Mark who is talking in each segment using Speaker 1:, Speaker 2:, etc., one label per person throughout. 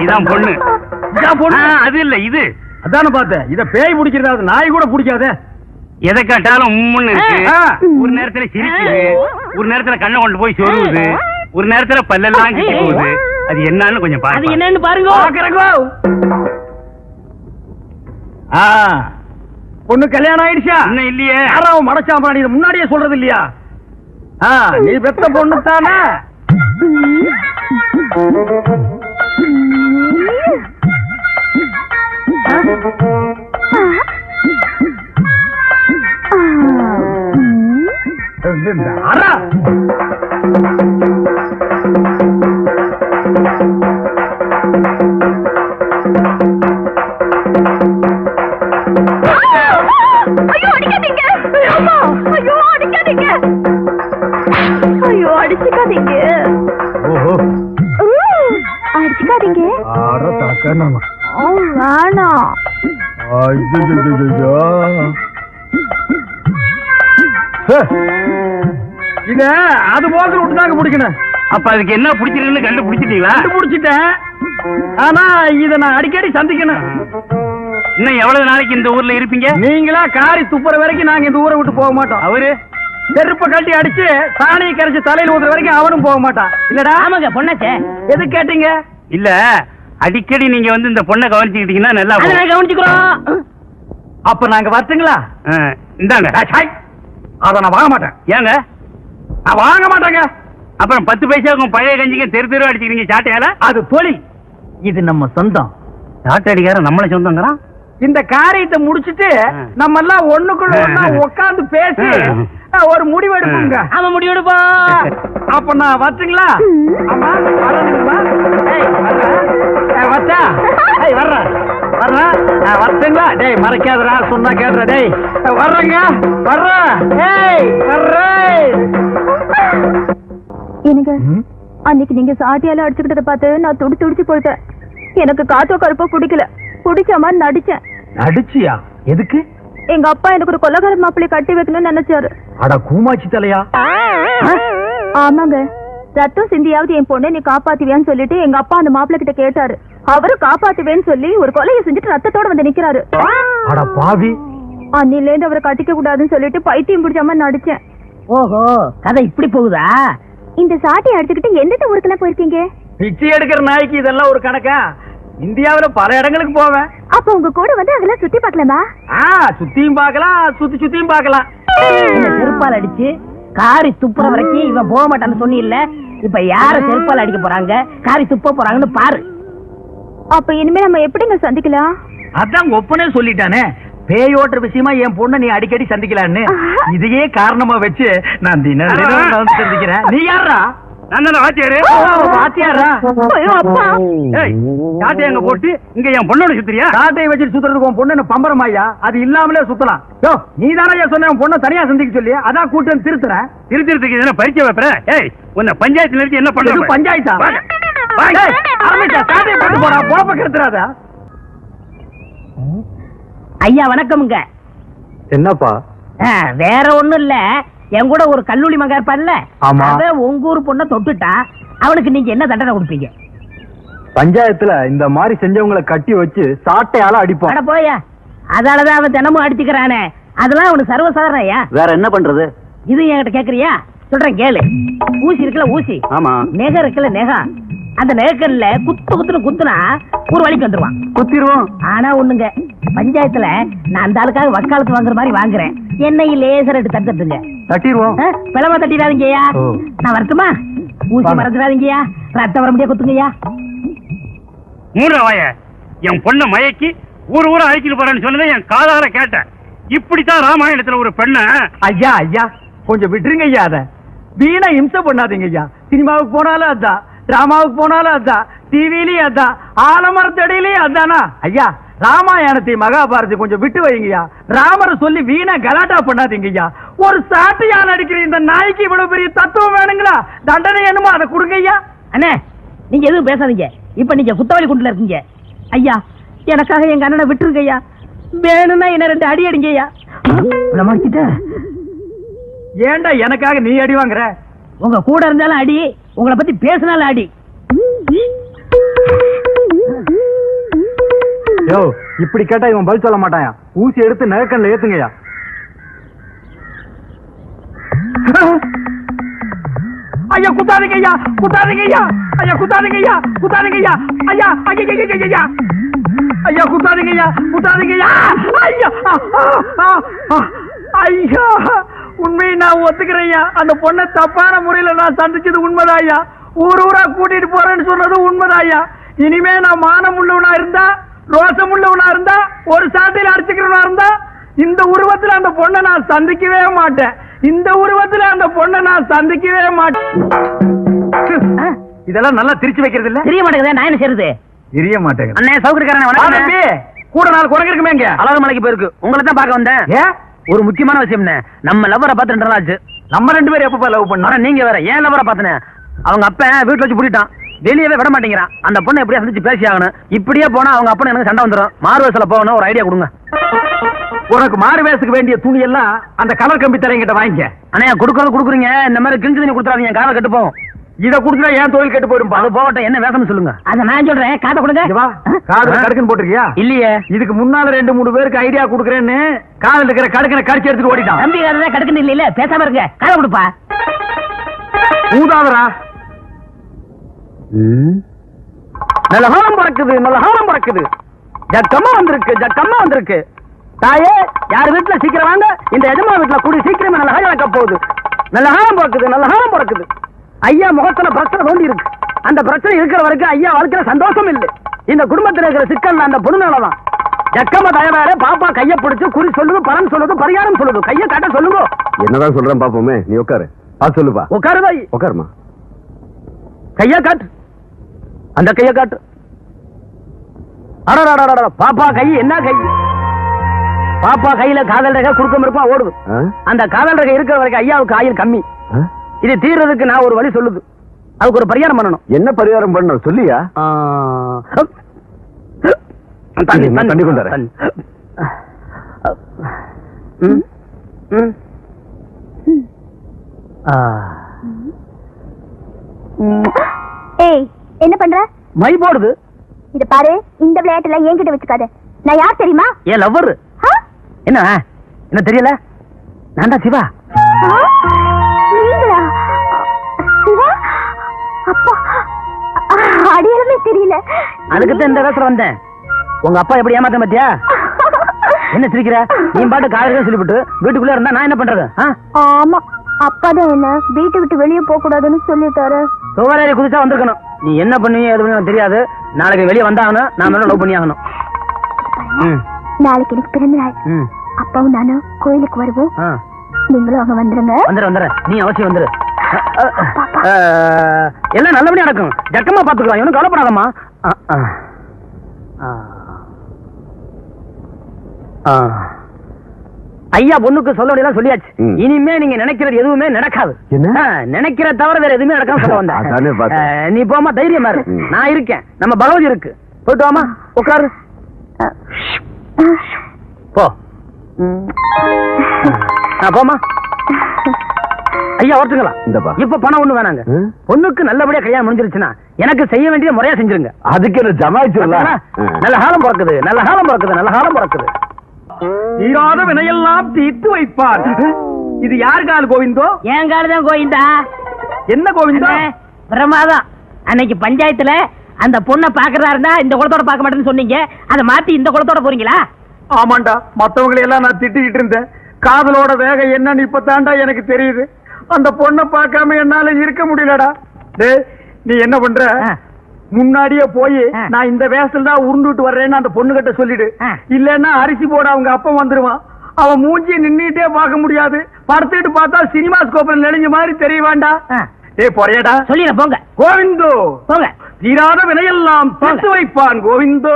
Speaker 1: இதான் பொண்ணு. அது இல்ல இது.
Speaker 2: அதான பார்த்தேன். இத பேய் பிடிக்கிறது நாய் கூட பிடிக்காதே.
Speaker 1: எதை கேட்டாலும் உம்முன்னு இருக்கு. ஒரு நேரத்துல சிரிக்குது, ஒரு நேரத்துல கண்ணை கொண்டு போய் சொருவுது, ஒரு நேரத்துல பல்லெல்லாம் கிட்டி போகுது. அது என்னன்னு கொஞ்சம் பாருங்க.
Speaker 3: அது என்னன்னு பாருங்க.
Speaker 2: பொண்ணு கல்யாணம் ஆயிடுச்சா?
Speaker 1: இன்னும் இல்லையே.
Speaker 2: யாராவது மடச்சாம்பா நீ முன்னாடியே சொல்றது இல்லையா? நீ பெத்த பொண்ணு தானே? இத அது போக்கு விட்டுதாங்க பிடிக்கணும்.
Speaker 1: அப்ப அதுக்கு என்ன பிடிச்சிருக்குன்னு கண்டுபிடிச்சிட்டீங்களா?
Speaker 2: கண்டுபிடிச்சிட்டேன். ஆனா இத நான் அடிக்கடி சந்திக்கணும்.
Speaker 1: இன்னும் எவ்வளவு நாளைக்கு இந்த ஊர்ல இருப்பீங்க?
Speaker 2: நீங்களா காரி துப்புற வரைக்கும் நாங்க இந்த ஊரை விட்டு போக மாட்டோம்.
Speaker 1: அவரு
Speaker 2: செருப்ப கட்டி அடிச்சு சாணியை கரைச்சு தலையில ஊத்துற வரைக்கும் அவனும் போக மாட்டான். இல்லடா?
Speaker 3: ஆமாங்க பொண்ணாச்சே.
Speaker 2: எது கேட்டீங்க?
Speaker 1: இல்ல அடிக்கடி நீங்க வந்து இந்த பொண்ணை கவனிச்சுக்கிட்டீங்கன்னா நல்லா
Speaker 3: கவனிச்சுக்கிறோம்.
Speaker 2: அப்ப நாங்க வரட்டுங்களா?
Speaker 1: இந்தாங்க.
Speaker 2: அத நான் வாங்க மாட்டேன்.
Speaker 1: ஏங்க?
Speaker 2: நான் வாங்க மாட்டேங்க.
Speaker 1: அப்புறம் 10 பைசாவுக்கும் பழைய கஞ்சிங்க தெரு தெரு அடிச்சுக்கிறீங்க சாட்டையால.
Speaker 2: அது தொழில். இது நம்ம சொந்தம்.
Speaker 1: சாட்டை அடிக்கார நம்மள சொந்தங்கிறான்.
Speaker 2: இந்த காரியத்தை முடிச்சிட்டு நம்ம எல்லாம் ஒண்ணுக்குள்ள ஒண்ணா உட்கார்ந்து பேசி ஒரு முடிவு எடுப்போங்க.
Speaker 3: ஆமா முடிவு எடுப்போம்.
Speaker 2: அப்ப நான் வரட்டுங்களா? ஆமா வரணுங்களா? வர்றா வரட்டுங்களா? டேய் மறைக்காதடா, சொன்னா கேட்ற. டேய் வர்றேங்க, வர்றேன்.
Speaker 4: எனக்கு அன்னைக்கு நீங்க சாட்டியால அடிச்சுக்கிட்டத பார்த்து நான் துடிச்சு போயிட்டேன். எனக்கு காத்தோ கருப்போ பிடிக்கல. பிடிச்ச மாதிரி நடிச்சேன்.
Speaker 2: நடிச்சியா? எதுக்கு?
Speaker 4: எங்க அப்பா எனக்கு ஒரு கொலகார மாப்பிள்ளை கட்டி வைக்கணும்னு நினைச்சாரு.
Speaker 2: அட கூமாச்சி தலையா.
Speaker 4: ஆமாங்க. ரத்தம் சிந்தியாவது என் பொண்ணை நீ காப்பாத்துவியான்னு சொல்லிட்டு எங்க அப்பா அந்த மாப்பிள்ளை கிட்ட கேட்டாரு. அவரு காப்பாத்துவேன்னு சொல்லி ஒரு கொலையை செஞ்சுட்டு ரத்தத்தோட வந்து நிக்கிறாரு.
Speaker 2: அட பாவி.
Speaker 4: அன்னில இருந்து அவரை கட்டிக்க கூடாதுன்னு சொல்லிட்டு பைத்தியம் பிடிச்ச மாதிரி நடிச்சேன்.
Speaker 3: ஓஹோ, கதை இப்படி போகுதா?
Speaker 4: இந்த சாட்டை அடிச்சுக்கிட்டு எந்த ஊருக்குலாம் போயிருக்கீங்க?
Speaker 2: பிச்சை எடுக்கிற நாய்க்கு இதெல்லாம் ஒரு கணக்கா? இந்தியாவில பல இடங்களுக்கு போவேன்.
Speaker 4: அப்ப உங்க கூட வந்து அதெல்லாம் சுத்தி பார்க்கலாமா?
Speaker 2: சுத்தியும் பார்க்கலாம், சுத்தியும் பார்க்கலாம்.
Speaker 3: செருப்பால் அடிச்சு காரி துப்புற வரைக்கும் இவன் போக மாட்டான்னு சொன்னில்ல. இப்ப யார செருப்பால் அடிக்க போறாங்க, காரி துப்ப போறாங்கன்னு பாரு.
Speaker 4: அப்ப இனிமே நம்ம எப்படிங்க சந்திக்கலாம்?
Speaker 2: அதான் ஒப்பனே சொல்லிட்டானே, பேயோட்டுற விஷயமா என் பொண்ணை நீ அடிக்கடி சந்திக்கலான்னு. இதையே காரணமா வச்சு நான் தினம் சந்திக்கிறேன். நீ யாரா?
Speaker 1: நான் வாத்தியாரு.
Speaker 2: வாத்தியாரா?
Speaker 1: சாட்டை அங்க போட்டு இங்க என் பொண்ணோட சுத்துறியா?
Speaker 2: சாட்டையை வச்சு சுத்துறதுக்கு உன் பொண்ணு பம்பரமாயா? அது இல்லாமலே சுத்தலாம். நீ தானே சொன்ன உன் பொண்ணை தனியா சந்திக்க சொல்லி, அதான் கூட்டம் திருத்துறேன்.
Speaker 1: திருத்துறதுக்கு என்ன பரிச்சை வைப்பற? உன்னை பஞ்சாயத்து நிறுத்தி என்ன பண்ண?
Speaker 2: பஞ்சாயத்தா? சாட்டையை போட்டு போறா, போப்ப கெடுத்துறாதா?
Speaker 3: ஐயா வணக்கம்ங்க.
Speaker 2: என்னப்பா?
Speaker 3: வேற ஒண்ணும் இல்ல, என் கூட ஒரு கல்லூரி மகன் இருப்பான்ல, அவன் உங்க ஊர் பொண்ணை தொட்டுட்டா அவனுக்கு நீங்க என்ன தண்டனை கொடுப்பீங்க?
Speaker 2: பஞ்சாயத்துல இந்த மாதிரி செஞ்சவங்களை கட்டி வச்சு சாட்டையால அடிப்போம்.
Speaker 3: அட போயா, அதாலதான் அவன் தினமும் அடிச்சுக்கிறானே. அதெல்லாம் அவனுக்கு சர்வசாதாரணயா.
Speaker 2: வேற என்ன பண்றது?
Speaker 3: இது என்கிட்ட கேக்குறியா? சொல்றேன் கேளு. ஊசி இருக்குல்ல ஊசி, நெகை இருக்குல்ல நெகா, அந்த நெகக்கல்ல குத்துன்னு குத்துனா ஒரு வழிக்கு வந்துருவான்.
Speaker 2: குத்திடுவோம்.
Speaker 3: ஆனா ஒண்ணுங்க, பஞ்சாயத்துல நான் அந்த ஆளுக்காக வக்காலத்து வாங்குற மாதிரி வாங்குறேன். என்னை லேசர் எடுத்து தட்டுங்க.
Speaker 2: தட்டிடுவோம்.
Speaker 3: பிளவ தட்டிடாதீங்கய்யா. நான் வரட்டுமா? ஊசி மறந்துடாதீங்கய்யா. ரத்தம் வர முடியா குத்துங்கய்யா.
Speaker 1: மூணாவாய என் பொண்ணை மயக்கி ஊர் ஊரை அழைச்சிட்டு போறேன்னு சொன்னதை என் காதார கேட்டேன். இப்படித்தான் ராமாயணத்துல ஒரு பெண்ண.
Speaker 2: ஐயா ஐயா கொஞ்சம் விட்டுருங்க ஐயா. அத வீணா இம்சை பண்ணாதீங்க ஐயா. சினிமாவுக்கு போனாலும் அதான், டிராமாவுக்கு போனாலும் அதான், டிவிலயும் அதான், ஆலமரத்தடியிலயும் அதானா ஐயா. ராமாயணத்தை மகாபாரதி கொஞ்சம் விட்டு வைங்கய்யா. ராமரை சொல்லி வீணா கலாட்டா பண்ணாதீங்கய்யா. ஒரு சாட்டையால் அடிக்கிற இந்த நாய்க்கு இவ்வளவு பெரிய தத்துவம் வேணுங்களா? தண்டனை என்னமோ அதை கொடுங்க ஐயா.
Speaker 3: அண்ணே நீங்க எதுவும் பேசாதீங்க. இப்ப நீங்க குத்தவாளி குண்டுல இருக்கீங்க. ஐயா எனக்காக எங்க அண்ணனை விட்டுருங்க ஐயா. வேணும்னா என்ன 2 அடி அடிங்க ஐயா.
Speaker 2: ஏண்டா எனக்காக நீ அடி வாங்குற?
Speaker 3: உங்க கூட இருந்தாலும் அடி, உங்களை பத்தி பேசினாலும் அடி.
Speaker 2: யோ, இப்படி கேட்டா இவன் பதில் சொல்ல மாட்டாயா. ஊசி எடுத்து நகக்கண்ல ஏத்துங்கய்யா. ஐயா குத்தாதீங்க ஐயா, குத்தாதீங்க ஐயா, ஐயா குத்தாதீங்க ஐயா, குத்தாதீங்க ஐயா, ஐயா ஐயா ஐயா குத்தாதீங்க ஐயா, குத்தாதீங்க ஐயா, ஐயா ஐயா. உண்மையை நான் ஒத்துக்கிறேன் ஐயா. அந்த பொண்ணை தப்பான முறையில நான் சந்திச்சது உண்மைதான் ஐயா. ஊரா கூட்டிட்டு போறேன்னு சொன்னது உண்மைதான் ஐயா. இனிமே நான் மானம் உள்ளவனா இருந்தா, ரோசம் உள்ளவனா இருந்தா, ஒரு சாட்டையில அடிச்சுக்கிறவனா இருந்தா, இந்த உருவத்துல அந்த பொண்ணை நான் சந்திக்கவே மாட்டேன். இந்த உருவத்துல அந்த பொண்ணை நான் சந்திக்கவே மாட்டேன். இதெல்லாம் நல்லா திருச்சி வைக்கிறது இல்ல?
Speaker 3: தெரிய மாட்டேங்குது. நான் என்ன செய்யறது?
Speaker 2: தெரிய மாட்டேங்குது.
Speaker 3: அண்ணே சௌகரியக்காரன்
Speaker 2: கூட நாள் குறைக்க இருக்குமே. இங்க
Speaker 3: அழகு மலைக்கு போயிருக்கு. உங்களை தான் பார்க்க வந்தேன்.
Speaker 2: ஏன்?
Speaker 3: ஒரு முக்கியமான விஷயம். நம்ம லவ்வரை பார்த்து 2 நாள் ஆச்சு.
Speaker 2: நம்ம 2 பேரும் எப்ப லவ் பண்ணோம்?
Speaker 3: நீங்க வேற. ஏன் லவ்வரை பார்த்தேன்? அவங்க அப்ப வீட்டுல வச்சு பூட்டிட்டான். வெளியவே விட மாட்டேங்கிறான். அந்த பொண்ணை எப்படியா சந்திச்சு பேசி ஆகணும். இப்படியே போனா அவங்க அப்பா எனக்கு சண்டை வந்துடும். மாறுவேசில போகணும். ஒரு ஐடியா கொடுங்க.
Speaker 2: உனக்கு மாறு வேஷத்துக்கு வேண்டிய துணி எல்லாம் அந்த கலர் கம்பி தரையங்கிட்ட வாங்கிக்க.
Speaker 3: அண்ணா கொடுக்கறது கொடுக்குறீங்க. இந்த மாதிரி கிழிஞ்சு தண்ணி கொடுத்துறாதீங்க. காதை கட்டு போகும்.
Speaker 2: இத குடுத்தா ஏன் தொழில் கெட்டு போயிடும்.
Speaker 3: அது போகட்டும். என்ன வேஷம்னு சொல்லுங்க. அத நான் சொல்றேன். காதை கொடுங்க.
Speaker 2: காது கடுக்குன்னு போட்டிருக்கியா? இல்லையே. இதுக்கு முன்னால 2-3 பேருக்கு ஐடியா கொடுக்குறேன்னு காதுல இருக்கிற கடுக்கனை கடிச்சு எடுத்துட்டு ஓடிட்டான்.
Speaker 3: தம்பி காதை கடுக்குன்னு இல்ல. பேசாம இருங்க. காதை கொடுப்பா.
Speaker 2: ஊதாதரா. நல்ல ஹாரம் பறக்குது, நல்ல ஹாரம் பறக்குது. ஜக்கம்மா வந்திருக்கு, ஜக்கம்மா வந்திருக்கு. தாயே, யார் வீட்டுல சீக்கிரம் வாங்க. இந்த எஜமா வீட்டுல கூடி சீக்கிரமே நல்ல ஹாரம் வைக்க போகுது. நல்ல ஹாரம் பறக்குது, நல்ல ஹாரம் பறக்குது. ஐயா முகத்துல பிரச்சனை தோண்டி இருக்கு. அந்த பிரச்சனை இருக்கிற வரைக்கும் ஐயா வாழ்க்கையில சந்தோஷம் இல்லை. இந்த குடும்பத்தில் இருக்கிற சிக்கல் அந்த பொண்ணு மேலதான். ஜக்கம்மா தயாராக பாப்பா கைய பிடிச்சு குறி சொல்லுது, பலன் சொல்லுது, பரிகாரம் சொல்லுது. கைய காட்ட சொல்லுங்க.
Speaker 5: என்னதான் சொல்றேன் பாப்போமே. நீ உட்காரு. சொல்லுப்பா.
Speaker 2: உட்காரு பாய்.
Speaker 5: உட்காருமா.
Speaker 2: கைய காட்டு. அந்த கைய காட்டு. அடடடடட. பாப்பா கை என்ன கை? பாப்பா கையில காதல் ரேகை குறுக்கம் இருப்பா ஓடுது. அந்த காதல் ரேகை இருக்கிற வரைக்கும் ஐயாவுக்கு ஆயுள் கம்மி. இது தீர்றதுக்கு நான் ஒரு வழி சொல்லுது. அதுக்கு ஒரு பரிகாரம் பண்ணணும்.
Speaker 5: என்ன பரிகாரம் பண்ணணும் சொல்லியா? தண்ணி கொண்டாரு.
Speaker 4: ஏய், என்ன பண்ற?
Speaker 2: மை போடுது.
Speaker 4: இத பாரு, இந்த விளையாட்டுல என்கிட்ட வச்சுக்காத. நான் யார் தெரியுமா?
Speaker 2: ஏன் லவ்வர்? என்ன என்ன தெரியல? நான் தான் சிவா.
Speaker 4: நீங்களா? சிவா? அப்பா, அடையாளமே தெரியல.
Speaker 2: அதுக்குத்தான் இந்த வேசல வந்தேன். உங்க அப்பா எப்படி ஏமாத்த மாட்டியா? என்ன சிரிக்கிற? நீ பாட்டு காலையில சொல்லிவிட்டு வீட்டுக்குள்ள இருந்தா நான் என்ன பண்றது?
Speaker 4: ஆமா, அப்பா தான் என்ன வீட்டை விட்டு வெளியே போக கூடாதுன்னு சொல்லிட்டாரு.
Speaker 2: சுவரேறி குதிச்சா வந்திருக்கணும். நீ என்ன பண்ணுவீங்க எது பண்ணுவீங்க தெரியாது. நாளைக்கு வெளியே வந்தாகணும். நான் லவ் பண்ணி ஆகணும்.
Speaker 4: நாளைக்கு எனக்கு பிறந்த நாள். அப்பாவும் நானும் கோயிலுக்கு வருவோம். நீங்களும் அங்க வந்துருங்க.
Speaker 2: வந்துடுறேன். நீ அவசியம் வந்துரு. எல்லாம் நல்லபடியா நடக்கும். ஜக்கமா பாத்துக்கலாம். இவனும் கவலைப்படாதம்மா. ஐயா பொண்ணுக்கு சொல்ல வேண்டியதான் சொல்லியாச்சு. இனிமே நீங்க நினைக்கிறது எதுவுமே நடக்காது. நினைக்கிற தவிர வேற எதுவுமே நடக்காம சொல்ல வந்தேன். நீ போமா, தைரியமா இரு. நான் இருக்கேன். நம்ம பகவதி இருக்கு. போயிட்டு வாமா, உட்காரு. போ. போமா. ஐயா ஓட்டுங்களா? இப்ப பணம் ஒண்ணு வேணாங்க. பொண்ணுக்கு நல்லபடியா கல்யாணம் முடிஞ்சிருச்சுன்னா எனக்கு செய்ய வேண்டிய முறையா செஞ்சிருங்க.
Speaker 5: அதுக்கு என்ன ஜமாயிச்சுடலாம்.
Speaker 2: நல்ல காலம் பிறக்குது, நல்ல காலம் பிறக்குது, நல்ல காலம் பிறக்குது. தீராத வினையெல்லாம் தீர்த்து வைப்பார். இது யார் கால் கோவிந்தோ?
Speaker 3: என் கால் தான் கோவிந்தா.
Speaker 2: என்ன கோவிந்தா?
Speaker 3: பிரமாதம். அன்னைக்கு பஞ்சாயத்துல அந்த பொண்ணை பாக்குறாருன்னா இந்த குளத்தோட பார்க்க மாட்டேன்னு சொன்னீங்க. அதை மாத்தி இந்த குளத்தோட போறீங்களா?
Speaker 2: ஆமாண்டா, மத்தவங்களை எல்லாம் நான் திட்டிக்கிட்டு இருந்தேன். காதலோட வேகம் என்னன்னு இப்பதான்டா எனக்கு தெரியுது. அந்த பொண்ணை பார்க்காம என்னால இருக்க முடியலடா. டேய், நீ என்ன பண்ற? முன்னாடியே போய் நான் இந்த வேஷத்துல தான் உருண்டுட்டு வர்றேன்னு அந்த பொண்ணு கிட்ட சொல்லிடு. இல்லன்னா அரிசி போட அவங்க அப்பா வந்துருவான். அவன் மூஞ்சி நின்னுட்டே பார்க்க முடியாது. படுத்துட்டு பார்த்தா சினிமா ஸ்கோப்ல நெளிஞ்ச மாதிரி தெரிய வேண்டாம். ஏய் போறியடா?
Speaker 3: சொல்லிட போங்க.
Speaker 2: கோவிந்தோ
Speaker 3: போங்க.
Speaker 2: தீராத வினையெல்லாம் தீர்த்து வைப்பான் கோவிந்தோ.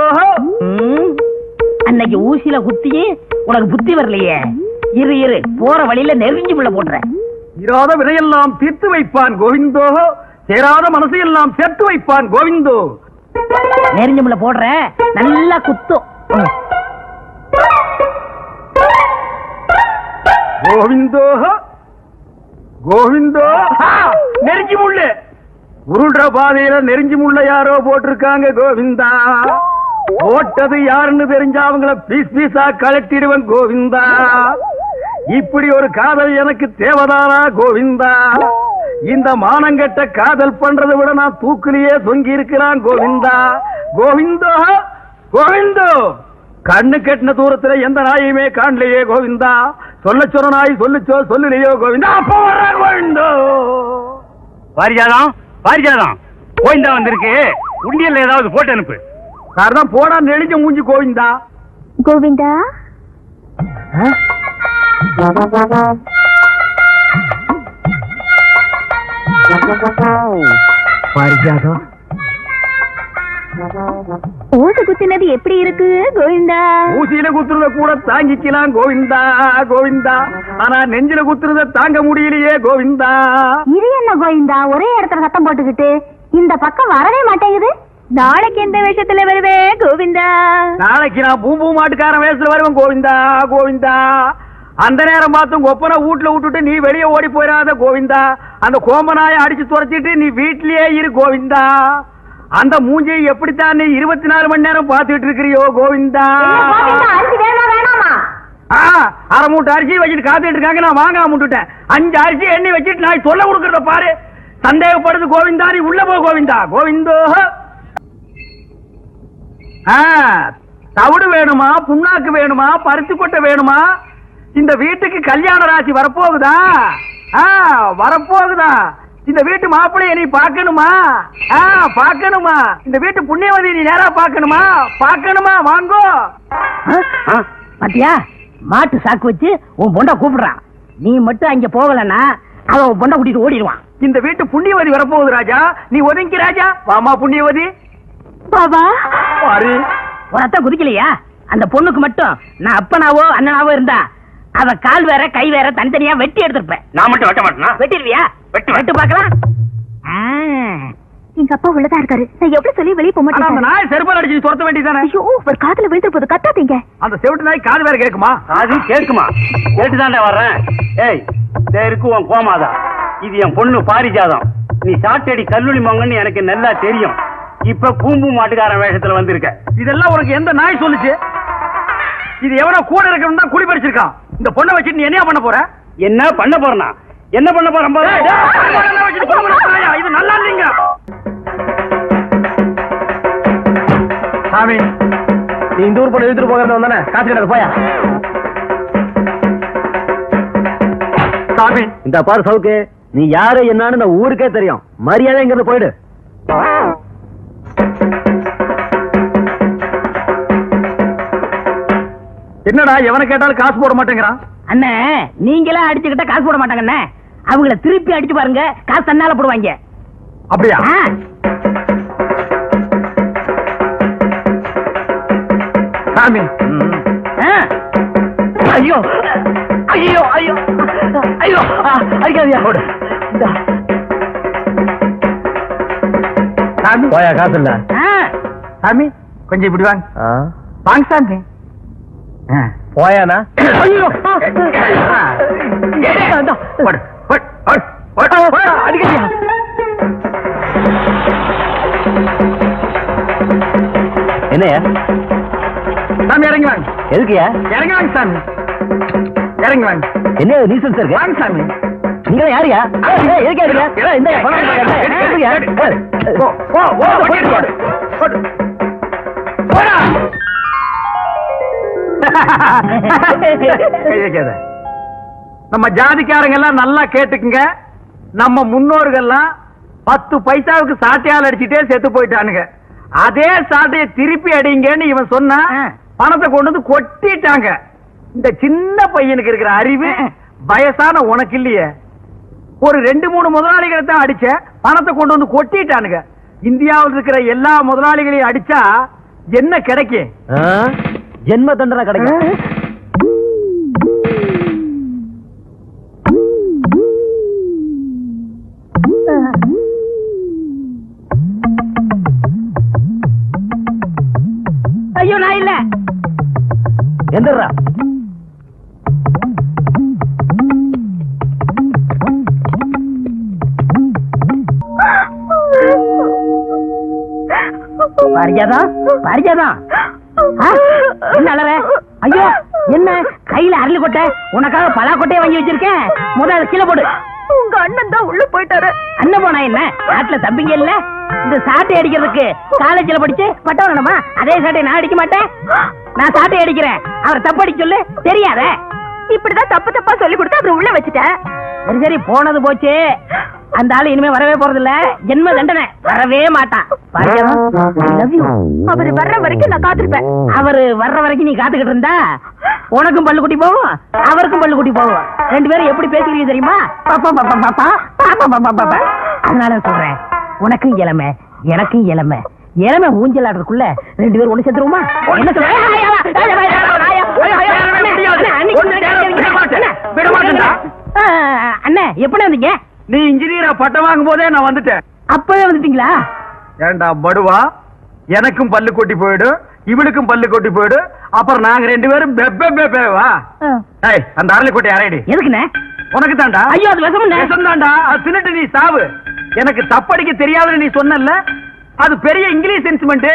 Speaker 3: அன்னைக்கு ஊசியில குத்தியே உனக்கு புத்தி வரலையே. இரு இரு, போற வழியில நெருங்கி உள்ள போடுறேன்.
Speaker 2: தீராத வினையெல்லாம் தீர்த்து வைப்பான் கோவிந்தோ. சேராத மனசையெல்லாம் சேர்த்து வைப்பான் கோவிந்தோ.
Speaker 3: நெருங்கி உள்ள போடுற. நல்லா குத்தும்.
Speaker 2: கோவிந்தோ கோவிந்தோ. உருள்ற பாதையில நெருஞ்சி முள்ள யாரோ போட்டிருக்காங்க கோவிந்தா. போட்டது யாருன்னு தெரிஞ்சா அவங்கள பீஸ் பீஸா கலட்டிடுவன் கோவிந்தா. இப்படி ஒரு காதல் எனக்கு தேவதானா கோவிந்தா. இந்த மானங்கெட்ட காதல் பண்றதை விட நான் தூக்கிலேயே தொங்கி இருக்கிறான் கோவிந்தா. கோவிந்தோ கோவிந்தோ, கண்ணு கெட்டின தூரத்துல எந்த நாயுமே காணலையே கோவிந்தா. சொல்ல சொன்ன நாய் சொல்லுச்சோ சொல்லலையோ கோவிந்தா. அப்ப வர்ற கோவிந்தோ.
Speaker 1: பாரிஜாதம் பாரிஜாதம், கோவிந்தா வந்திருக்கு, உண்டியல்ல ஏதாவது போட்டு அனுப்பு.
Speaker 2: காரணம் போடா நெளிஞ்ச மூஞ்சி கோவிந்தா.
Speaker 4: கோவிந்தா
Speaker 2: பாரிஜாதம்,
Speaker 4: ஊசி குத்தினது எப்படி இருக்கு கோவிந்தா?
Speaker 2: ஊசியில குத்துறத கூட தாங்கிக்கலாம் கோவிந்தா கோவிந்தா. ஆனா நெஞ்சில குத்துறத தாங்க முடியலையே கோவிந்தா.
Speaker 4: இது என்ன கோவிந்தா, ஒரே இடத்துல சத்தம் போட்டுக்கிட்டு இந்த பக்கம் வரவே மாட்டேங்குது. நாளைக்கு எந்த வேஷத்துல வருவே கோவிந்தா?
Speaker 2: நாளைக்கு நான் பூம்பூ மாட்டுக்காரன் வேஷத்துல வருவேன் கோவிந்தா கோவிந்தா. அந்த நேரம் பார்த்து ஒப்பனை வீட்டுல விட்டுட்டு நீ வெளியே ஓடி போயிடாத கோவிந்தா. அந்த கோமநாயை அடிச்சு துரத்திட்டு நீ வீட்லயே இரு கோவிந்தா. அந்த மூஞ்சியை எப்படித்தான் நீ 24 மணி நேரம் பார்த்துட்டு இருக்கிறியோ கோவிந்தா. அரை மூட்டை அரிசி வச்சுட்டு காத்துட்டு இருக்காங்க, நான் வாங்க முட்டுட்டேன். 5 அரிசி எண்ணி வச்சுட்டு நான் சொல்ல கொடுக்கறத பாரு. சந்தேகப்படுது கோவிந்தா, நீ உள்ள போ கோவிந்தா. கோவிந்தோ, தவிடு வேணுமா, புண்ணாக்கு வேணுமா, பருத்தி கொட்டை வேணுமா? இந்த வீட்டுக்கு கல்யாண ராசி வரப்போகுதா? வரப்போகுதா? இந்த வீட்டு மாப்பிள்ளைய நீ பாக்கணுமா? பாக்கணுமா? இந்த வீட்டு புண்ணியவதி நீ நேரா பாக்கணுமா? பாக்கணுமா? வாங்கோ.
Speaker 3: பாத்தியா, மாட்டு சாக்கு வச்சு உன் பொண்ணை கூப்பிடுறான். நீ மட்டும் அங்க போகலன்னா அவன் உன் பொண்ணை கூட்டிட்டு ஓடிடுவான்.
Speaker 2: இந்த வீட்டு புண்ணியவதி வரப்போகுது ராஜா, நீ ஒதுங்கி ராஜா. வாமா புண்ணியவதி.
Speaker 4: பாபா
Speaker 2: பாரு,
Speaker 3: உரத்த குதிக்கலையா? அந்த பொண்ணுக்கு மட்டும் நான் அப்பனாவோ அண்ணனாவோ இருந்தா அவ கால் வேற கை வேற தனித்தனியா வெட்டி எடுத்திருப்பேன்.
Speaker 1: நான் மட்டும் வெட்ட மாட்டேனா?
Speaker 3: வெட்டிடுவியா?
Speaker 1: வெட்டு
Speaker 3: வெட்டு பாக்கலாம்.
Speaker 4: எங்க அப்பா உள்ளதா இருக்காரு. நான் எப்படி சொல்லி வெளியே போக
Speaker 2: அந்த
Speaker 4: மாட்டேன்.
Speaker 2: நாய் செருப்பால் அடிச்சு துரத்த வேண்டியதானே?
Speaker 4: ஐயோ, ஒரு காதுல விழுந்து போது கத்தாதீங்க.
Speaker 2: அந்த செவிட்டு நாய் காது வேற கேக்குமா?
Speaker 1: அது கேட்குமா? கேட்டுதான்டா வர்றேன். ஏய், இருக்கு உன் கோமாதா, இது என் பொண்ணு பாரிஜாதம். நீ சாட்டடி கல்லூரி மங்கன்னு எனக்கு நல்லா தெரியும். இப்ப பூம்பு மாட்டுக்காரன் வேஷத்துல வந்திருக்க.
Speaker 2: இதெல்லாம் உனக்கு எந்த நாய் சொல்லுச்சு? இது எவனோ கூட இருக்கணும் தான் குடி பறிச்சிருக்கான். இந்த பொண்ணை வச்சுட்டு நீ என்ன பண்ண போற?
Speaker 1: என்ன பண்ண போறனா? என்ன பண்ண போறேன் பாரு.
Speaker 2: இது நல்லா இல்லைங்க சாமி. நீ இந்த ஊர் பொண்ணு எடுத்துட்டு போகிறது வந்தானே, காசு கிடக்கு போயா. சாமி,
Speaker 5: இந்த பாரு சவுக்கு, நீ யாரு என்னன்னு இந்த ஊருக்கே தெரியும். மரியாதை இங்கிருந்து போயிடு.
Speaker 2: என்னடா எவனை கேட்டாலும் காசு போட மாட்டேங்கிறான்?
Speaker 3: அண்ணே, நீங்களே அடிச்சுக்கிட்ட காசு போட மாட்டாங்கண்ணே. அவங்கள திருப்பி அடிச்சு பாருங்க, காசு தன்னால போடுவாங்க.
Speaker 2: அப்படியா? சாமி,
Speaker 3: ஐயோ ஐயோ ஐயோ ஐயோ, அடிக்காதியா?
Speaker 2: சாமி
Speaker 5: போயா, காசு இல்ல.
Speaker 2: சாமி கொஞ்சம் இப்படி வாங்க. வாங்க சாமி.
Speaker 5: போயானா?
Speaker 2: ஐயோ, அடிக்கடியா?
Speaker 5: என்னையா
Speaker 2: சாமி இறங்கி வாங்க.
Speaker 5: எதுக்குயா?
Speaker 2: இறங்கி வாங்க சாமி, இறங்கி வாங்க.
Speaker 5: என்ன நீசல் சார்?
Speaker 2: வாங்க சாமி.
Speaker 5: நீங்க யாரியா?
Speaker 2: நம்ம ஜாதிக்காரங்க எல்லாம் நல்லா கேட்டுக்குங்க. நம்ம முன்னோர்கள்லாம் 10 பைசாவுக்கு சாட்டையால் அடிச்சுட்டே செத்து போயிட்டானுங்க. அதே சாட்டையை திருப்பி அடிங்கன்னு இவன் சொன்னா பணத்தை கொண்டு வந்து கொட்டிட்டாங்க. இந்த சின்ன பையனுக்கு இருக்கிற அறிவு வயசான உனக்கு இல்லையே. ஒரு 2-3 முதலாளிகளை தான் அடிச்ச, பணத்தை கொண்டு வந்து கொட்டிட்டானுங்க. இந்தியாவில் இருக்கிற எல்லா முதலாளிகளையும் அடிச்சா என்ன கிடைக்கும்?
Speaker 5: ஜென்ம தண்டனை கிடைக்கும்.
Speaker 3: ஐயோ, நான் இல்ல.
Speaker 5: எந்திரா.
Speaker 3: பாரிஜாதம் பாரிஜாதம் என்ன அலற? ஐயோ என்ன கையில அரளி கொட்டை, உனக்காக பலா கொட்டையை வாங்கி வச்சிருக்கேன். முதல்ல கீழே போடு.
Speaker 4: உங்க அண்ணன் தான் உள்ள போயிட்டாரு.
Speaker 3: அண்ணன் போனா என்ன, நாட்டுல தம்பிங்க இல்ல? இந்த சாட்டை அடிக்கிறதுக்கு காலேஜ்ல படிச்சு பட்டம் வேணுமா? அதே சாட்டை நான் அடிக்க மாட்டேன். நான் சாட்டை அடிக்கிறேன், அவர் தப்பு அடிக்க சொல்லு. தெரியாத
Speaker 4: இப்படிதான் தப்பு தப்பா சொல்லி கொடுத்து அப்புறம் உள்ள வச்சுட்டேன்.
Speaker 3: சரி சரி, போனது போச்சு. அந்த ஆளு இனிமே வரவே போறது இல்ல. ஜென்ம தண்டனை, வரவே மாட்டான்.
Speaker 4: அவரு வர்ற வரைக்கும் நான் காத்திருப்பேன்.
Speaker 3: அவரு வர்ற வரைக்கும் நீ காத்துக்கிட்டு இருந்தா உனக்கும் பல்லு குட்டி போகும், அவருக்கும் பல்லு குட்டி போகும். ரெண்டு பேரும் எப்படி பேசுறீங்க தெரியுமா? அதனால சொல்றேன், உனக்கும் இளமை எனக்கும் இளமை. இளமை ஊஞ்சல் ஆடுறதுக்குள்ள ரெண்டு பேரும் ஒண்ணு சேர்த்துருவோமா? என்ன சொல்ற? அண்ணே எப்படி வந்தீங்க?
Speaker 2: நீ இன்ஜினியரா பட்டம் வாங்கும் போதே நான் வந்துட்டேன்.
Speaker 3: அப்பவே வந்துட்டீங்களா?
Speaker 2: ஏண்டா படுவா, எனக்கும் பல்லு கொட்டி போயிடும், இவளுக்கும் பல்லு கொட்டி போயிடும். அப்புறம் நாங்க ரெண்டு பேரும் பெப்பேவா? ஏய், அந்த அரளிக்கொட்டை அரைடி.
Speaker 3: எதுக்குண்ணே?
Speaker 2: உனக்கு தாண்டா.
Speaker 3: ஐயோ, அது விஷம்
Speaker 2: தாண்டா. அது தின்னுட்டு நீ சாவு. எனக்கு தப்படிக்க தெரியாதுன்னு நீ சொன்னல, அது பெரிய இங்கிலீஷ் இன்ஸ்ட்ருமெண்ட்.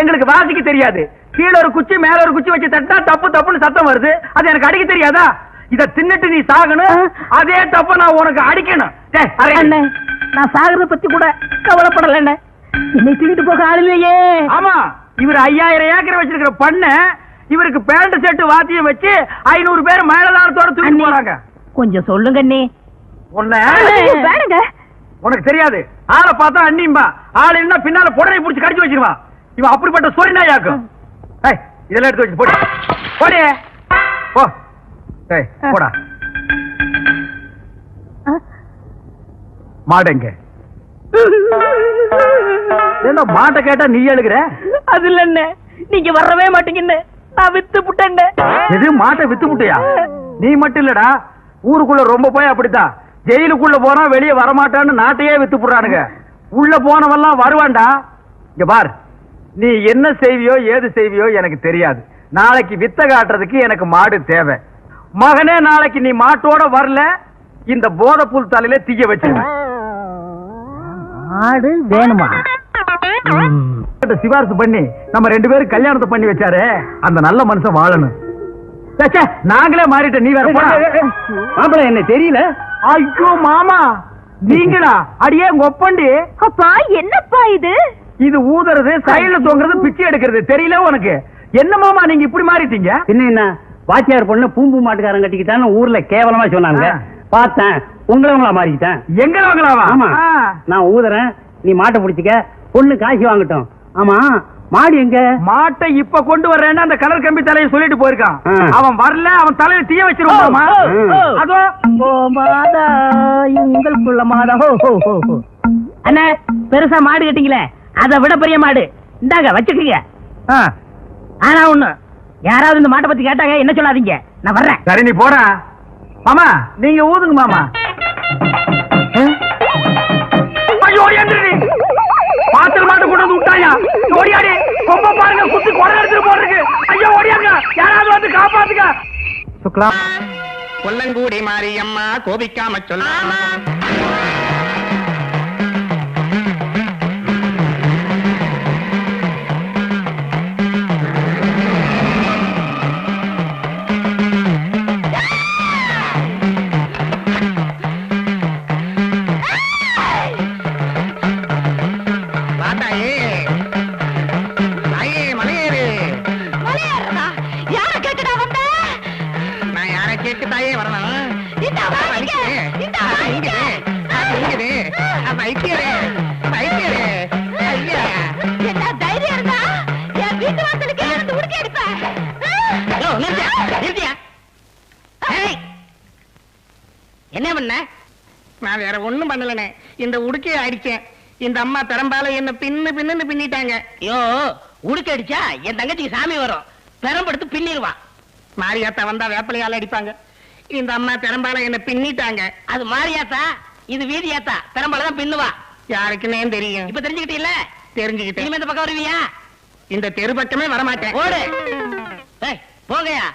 Speaker 2: எங்களுக்கு வாசிக்க தெரியாது. கீழ ஒரு குச்சி மேல ஒரு குச்சி வச்சு தட்டா தப்பு தப்புன்னு சத்தம் வருது. அது எனக்கு அடிக்க தெரியாதா? இத தின்னுட்டு நீ சாகணும், அதே தப்ப நான் உனக்கு அடிக்கணும்.
Speaker 3: நான் சாகிறத பத்தி கூட கவலைப்படல. என்னை தூக்கிட்டு போக ஆள் இல்லையே.
Speaker 2: ஆமா, இவர் 5000 ஏக்கர் வச்சிருக்கிற பண்ண, இவருக்கு பேண்ட் செட்டு வாத்தியம் வச்சு 500 பேர் மேலதாரத்தோட தூக்கி போறாங்க.
Speaker 3: கொஞ்சம் சொல்லுங்க அண்ணி.
Speaker 4: வேணுங்க,
Speaker 2: உனக்கு தெரியாது. ஆளை பார்த்தா அண்ணிம்பா, ஆள் இருந்தா பின்னால புடனை புடிச்சு கடிச்சு வச்சிருவா. இவன் அப்படிப்பட்ட சொரிநாயாக்கும். இதெல்லாம் எடுத்து வச்சு போடு போடு போ. போடா. மாடுங்க. என்ன மாட்டை கேட்டா நீ எழுகிற?
Speaker 3: அது இல்ல, நீங்க வரவே மாட்டீங்கன்னு நான் வித்து புட்டேன்.
Speaker 2: எது, மாட்டை வித்து புட்டியா? நீ மட்டும் இல்லடா, ஊருக்குள்ள ரொம்ப போய் அப்படித்தான். ஜெயிலுக்குள்ள போனா வெளியே வரமாட்டான்னு நாட்டையே வித்து புடுறானுங்க. உள்ள போனவெல்லாம் வருவான்டா. இங்க பார், நீ என்ன செய்வியோ ஏது செய்வியோ எனக்கு தெரியாது. நாளைக்கு வித்த காட்டுறதுக்கு எனக்கு மாடு தேவை. மகனே, நாளைக்கு நீ மாட்டோட வரல, இந்த போதை புல் தலையில தீய வச்சிருவேன்.
Speaker 3: மாடு வேணுமா?
Speaker 2: சிபாரிசு பண்ணி நம்ம ரெண்டு பேரும் கல்யாணத்தை பண்ணி வச்சாரு, அந்த நல்ல மனுஷன் வாழணும். நாங்களே மாறிட்ட, நீ வேற மாப்பிள என்ன தெரியல? ஐயோ மாமா, நீங்களா? அடியே ஒப்பண்டி.
Speaker 4: அப்பா என்னப்பா இது?
Speaker 2: இது ஊதுறது, சைடுல தொங்குறது, பிச்சை எடுக்கிறது. தெரியல உனக்கு? என்ன மாமா நீங்க இப்படி மாறிட்டீங்க?
Speaker 1: என்ன வாத்தியார் பொண்ணு பூம்பு மாட்டுக்காரன் கட்டிக்கிட்டான்னு ஊர்ல கேவலமா சொன்னாங்க. பார்த்தேன், உங்களவங்களா மாறிக்கிட்டேன்.
Speaker 2: எங்களவங்களாவா?
Speaker 1: ஆமா, நான் ஊதுறேன், நீ மாட்டை பிடிச்சிக்க, பொண்ணு காசு வாங்கட்டும். ஆமா, மாடு எங்க?
Speaker 2: மாட்டை இப்ப கொண்டு வர்றேன்னு அந்த கலர் கம்பி தலையை சொல்லிட்டு போயிருக்கான். அவன் வரல, அவன் தலையில தீய வச்சிருவாமா? அதோ
Speaker 3: மாதா, உங்களுக்குள்ள மாதா. அண்ணா, பெருசா மாடு கட்டிங்களே, அதை விட பெரிய மாடு இந்தாங்க வச்சுக்கீங்க. ஆனா ஒண்ணு, யாராவது இந்த மாட்டை பத்தி கேட்டாங்க என்ன சொல்லாதீங்க, நான் வர்றேன்.
Speaker 2: சரி, நீ போற. மாமா நீங்க ஊதுங்க மாமா. ஐயோ, பாத்திர மாட்டை கொண்டு வந்து விட்டாயா? ஓடியாடி, ரொம்ப பாருங்க, குத்து கொலை எடுத்துட்டு போறதுக்கு. ஐயோ ஓடியாங்க, யாராவது வந்து காப்பாத்துங்க. சுக்லாம்
Speaker 6: கொல்லங்கூடி மாரியம்மா கோபிக்காம சொல்லாமா. என்ன பண்ண? நான் வேற ஒண்ணும் பண்ணலனே, இந்த உடுக்கை அடிச்சேன். இந்த அம்மா பெரம்பால என்ன பின்னு பின்னிட்டாங்க.
Speaker 3: ஐயோ, உடுக்க அடிச்சா என் தங்கச்சிக்கு சாமி வரும், பெரம்படுத்து பின்னிடுவான்.
Speaker 6: மாரியாத்தா வந்தா வேப்பலையால அடிப்பாங்க. இந்த அம்மா பெரம்பால என்ன பின்னிட்டாங்க.
Speaker 3: அது மாரியாத்தா, இது வீதியாத்தா. பெரம்பால தான் பின்னுவா.
Speaker 6: யாருக்குன்னே தெரியும்.
Speaker 3: இப்ப தெரிஞ்சுக்கிட்டீல்ல?
Speaker 6: தெரிஞ்சுக்கிட்டேன்.
Speaker 3: இனிமே இந்த பக்கம் வருவியா?
Speaker 6: இந்த தெரு பக்கமே வரமாட்டேன்.
Speaker 3: ஓடு. போங்கயா,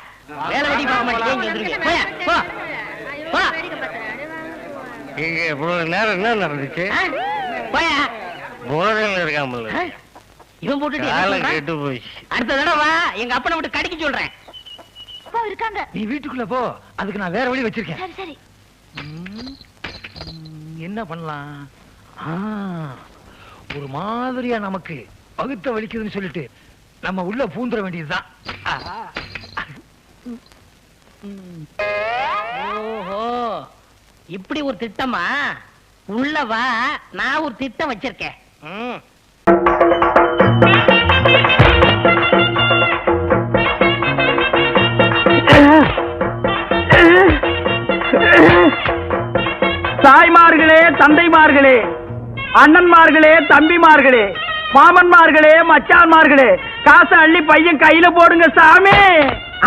Speaker 3: வேலை வெடி பார்க்க மாட்டேங்க. போயா, போ போ.
Speaker 6: இவ்வளவு நேரம் என்ன நடந்துச்சு?
Speaker 3: போயா.
Speaker 6: போதையில் இருக்காமல் இவன் போட்டுட்டு என்ன சொல்றான்? அடுத்த தடவை வா, எங்க அப்பனை விட்டு கடிக்க சொல்றேன்.
Speaker 4: அப்பா இருக்காங்க.
Speaker 2: நீ வீட்டுக்குள்ள போ, அதுக்கு நான் வேற வழி வச்சிருக்கேன்.
Speaker 4: சரி சரி.
Speaker 2: என்ன பண்ணலாம்? ஒரு மாதிரியா நமக்கு பகுத்த வலிக்குதுன்னு சொல்லிட்டு நம்ம உள்ள பூந்துட வேண்டியதுதான்.
Speaker 6: ஓஹோ, இப்படி ஒரு திட்டமா? உள்ள வா, நான் ஒரு திட்டம் வச்சிருக்கேன்.
Speaker 2: தாய்மார்களே, தந்தைமார்களே, அண்ணன்மார்களே, தம்பிமார்களே, மாமன்மார்களே, மச்சான்மார்களே, காசை அள்ளி பையன் கையில போடுங்க சாமி.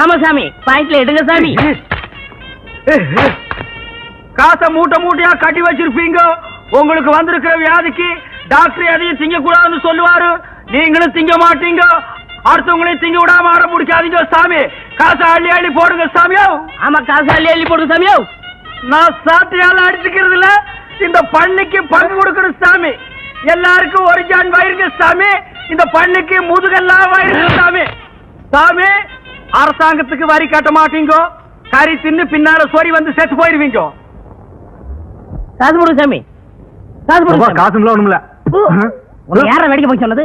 Speaker 3: ஆமா சாமி, பாயிண்ட்ல எடுங்க சாமி.
Speaker 2: காசை மூட்டை மூட்டையா கட்டி வச்சிருப்பீங்க. உங்களுக்கு வந்திருக்கிற வியாதிக்கு டாக்டர் எதையும் திங்க கூடாதுன்னு சொல்லுவாரு. நீங்களும் திங்க மாட்டீங்க. அடுத்தவங்களையும் திங்க விடாம ஆட முடிக்காதீங்க சாமி. காசை அள்ளி அள்ளி போடுங்க சாமியோ.
Speaker 3: ஆமா, காசு அள்ளி அள்ளி போடுங்க சாமியோ.
Speaker 2: நான் சாட்டையால அடிச்சுக்கிறது இல்ல, இந்த பண்ணிக்கு பங்கு கொடுக்கணும் சாமி. எல்லாருக்கும் ஒரு ஜான் வயிறுங்க சாமி. இந்த பண்ணிக்கு முதுகெல்லாம் வயிறுங்க சாமி. சாமி, அரசாங்கத்துக்கு வரி கட்ட மாட்டீங்க. கறி தின்னு பின்னால சோரி வந்து செத்து போயிருவீங்க.
Speaker 3: காசு போடுங்க சாமி, காசு போடுங்க சாமி.
Speaker 2: காசுங்களா ஒண்ணுமில்ல.
Speaker 3: உனக்கு யார வேடிக்கை போய் சொன்னது?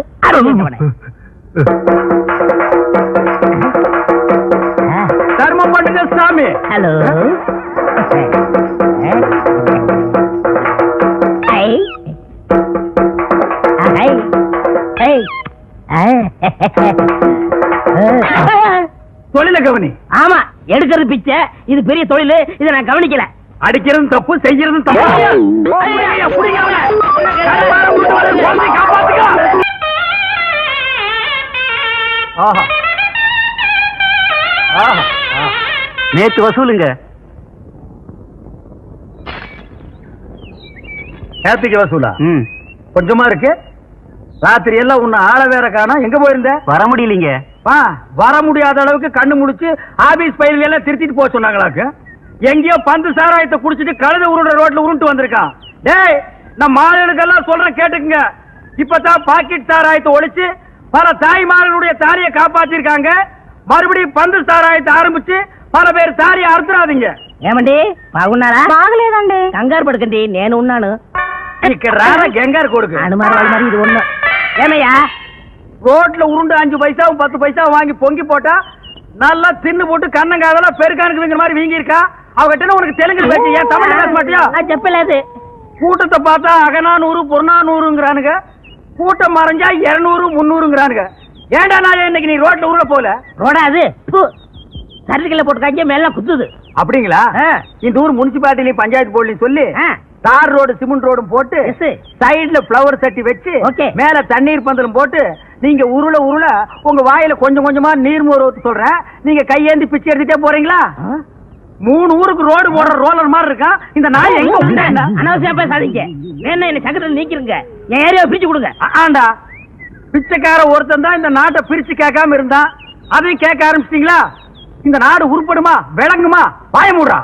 Speaker 2: தர்மம் பண்ணுங்க சாமி.
Speaker 3: ஹலோ.
Speaker 2: தொழில கவனி.
Speaker 3: ஆமா, எடுக்கிறது பிச்சை. இது பெரிய தொழில், இதை நான் கவனிக்கல.
Speaker 2: அடிக்கிறதும் தப்பு, செய்யறதும் தப்பு.
Speaker 5: நேத்து வசூலுங்க.
Speaker 2: நேத்துக்கு வசூலா? கொஞ்சமா இருக்கு. ராத்திரி எல்லாம் உன்னை ஆள வேற காணோம். எங்க போயிருந்த?
Speaker 5: வர முடியலீங்க.
Speaker 2: வர முடியாத அளவுக்கு கண்ணு முடிச்சு ஆபீஸ் பயிர்கள் எல்லாம் திருத்திட்டு போக சொன்னாங்களாக்கு. எங்கேயோ பந்து சாராயத்தை குடிச்சிட்டு கழுத உருண்ட ரோட்ல உருண்டு வந்திருக்கான். டேய், நம்ம மாடுகளுக்கெல்லாம் சொல்றேன் கேட்டுக்குங்க. இப்பதான் பாக்கெட் சாராயத்தை ஒழிச்சு பல தாய்மார்களுடைய தாலியை காப்பாத்திருக்காங்க. மறுபடியும் பந்து சாராயத்தை ஆரம்பிச்சு பல பேர் தாலியை அறுத்துறாதீங்க.
Speaker 3: ఏమండి బాగున్నారా?
Speaker 4: బాగలేదండి.
Speaker 3: కంగారు పడకండి, నేను ఉన్నాను.
Speaker 2: ఇక్కడ రారా గంగారు కొడుకు.
Speaker 3: అనుమానాలు మరి ఇది ஒண்ணு. ஏமையா,
Speaker 2: ரோட்ல உருண்டு 5 பைசாவும் 10 பைசாவும் வாங்கி பொங்கி போட்டா நல்லா தின்னு போட்டு கண்ணங்காதெல்லாம் பெருக்கானுக்குங்கிற மாதிரி வீங்கி இருக்கா. அவகிட்ட உனக்கு தெலுங்கு பேச்சு, ஏன் தமிழ் பேச மாட்டியா?
Speaker 3: చెప్పలేదు.
Speaker 2: கூட்டத்தை பார்த்தா அகநானூறு புறநானூறுங்கிறானுங்க. கூட்டம் மறைஞ்சா 200 300ங்கிறானுங்க. ஏண்டா நான் இன்னைக்கு நீ ரோட்ல உருள போல?
Speaker 3: ரோடா அது? சர்டிபிகேட்ல போட்டுக்காங்க, மேல குத்துது.
Speaker 2: அப்படிங்களா? இந்த ஊர் முனிசிபாலிட்டி பஞ்சாயத்து போர்டுன்னு சொல்லி தார் ரோடு சிமெண்ட் ரோடும் போட்டு சைடுல பிளவர் சட்டி வச்சு மேல தண்ணீர் பந்தலும் போட்டு நீங்க உருள உருள உங்க வாயில கொஞ்சம் கொஞ்சமா நீர் மோர் ஊத்து சொல்றேன். நீங்க கையேந்தி பிச்சை எடுத்துட்டே போறீங்களா? 3 ஊருக்கு ரோடு போடுற ரோலர் மாதிரி இருக்கா இந்த நாய். எங்க உண்டா?
Speaker 3: அனாவசியம் பேசாதீங்க. வேணா என்ன சக்கரத்துல நீக்கிருங்க, என் ஏரியாவை பிரிச்சு கொடுங்க.
Speaker 2: ஆண்டா, பிச்சைக்கார ஒருத்தன் தான் இந்த நாட்டை பிரிச்சு கேட்காம இருந்தான். அதையும் கேட்க ஆரம்பிச்சிட்டீங்களா? இந்த நாடு உருப்படுமா, விளங்குமா? வாய மூடுறா.